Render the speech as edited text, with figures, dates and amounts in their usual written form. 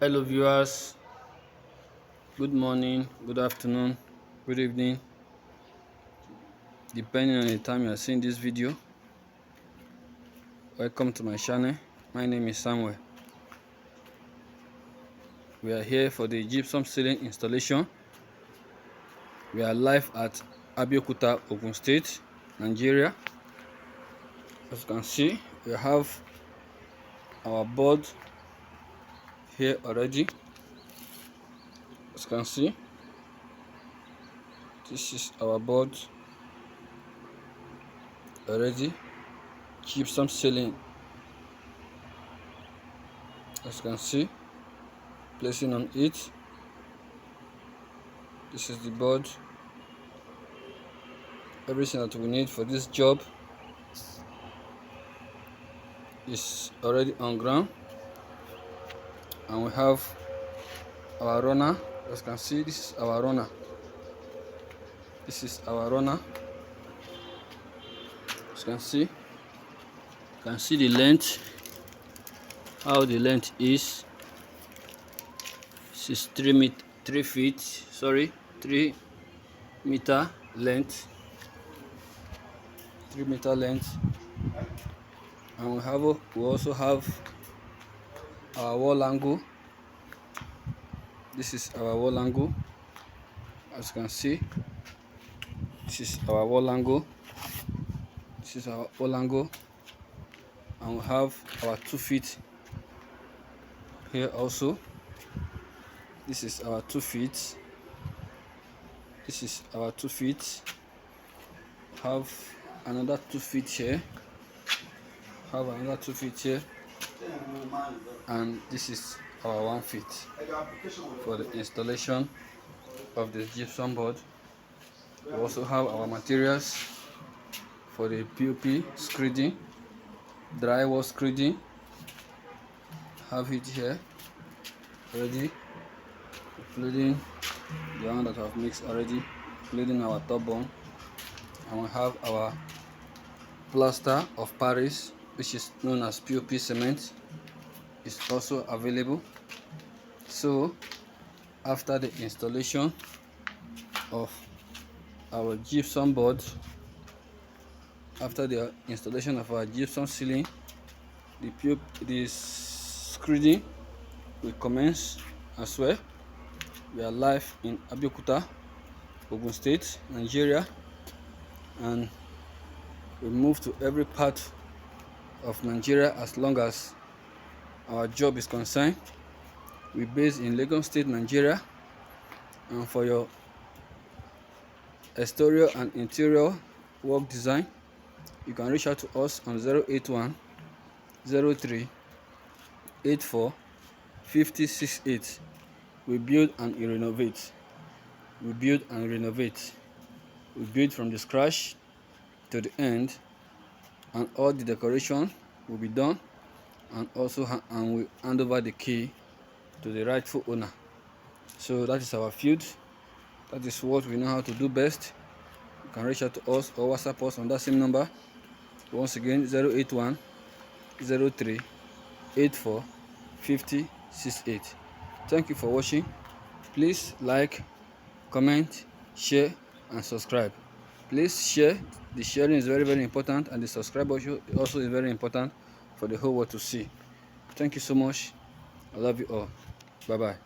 Hello viewers, good morning, good afternoon, good evening, depending on the time you are seeing this video. Welcome to my channel. My name is Samuel. We are here for the gypsum ceiling installation. We are live at Abeokuta, Ogun State, Nigeria. As you can see, we have our board here already. As you can see, this is our board already. Gypsum ceiling. As you can see, placing on it. This is the board. Everything that we need for this job is already on ground, and we have our runner. As you can see, this is our runner. This is our runner. As you can see the length, how the length is. This is 3 meter length, 3 meter length, and we also have our wall angle. This is our wall angle. As you can see, this is our wall angle. This is our wall angle, and we have our 2 feet here also. This is our 2 feet. This is our 2 feet. Have another 2 feet here. Have another 2 feet here, and this is our 1 feet for the installation of the gypsum board. We also have our materials for the POP screeding, drywall screeding. Have it here already, including the one that I've mixed already, including our top bond, and we have our plaster of Paris, which is known as POP cement, is also available. So after the installation of our gypsum board, after the installation of our gypsum ceiling, the screeding will commence as well. We are live in Abeokuta, Ogun State, Nigeria, and we move to every part of Nigeria as long as our job is concerned. We based in Lagos State, Nigeria, and for your exterior and interior work design, you can reach out to us on 081 03 84 5068. We build and renovate. We build and renovate. We build from the scratch to the end, and all the decoration will be done, and also we hand over the key to the rightful owner. So that is our field. That is what we know how to do best. You can reach out to us or WhatsApp us on that same number. Once again, 081 03 84 50 68. Thank you for watching. Please like, comment, share, and subscribe. Please share. The sharing is very important, and the subscribe also is very important for the whole world to see. Thank you so much. I love you all. Bye bye.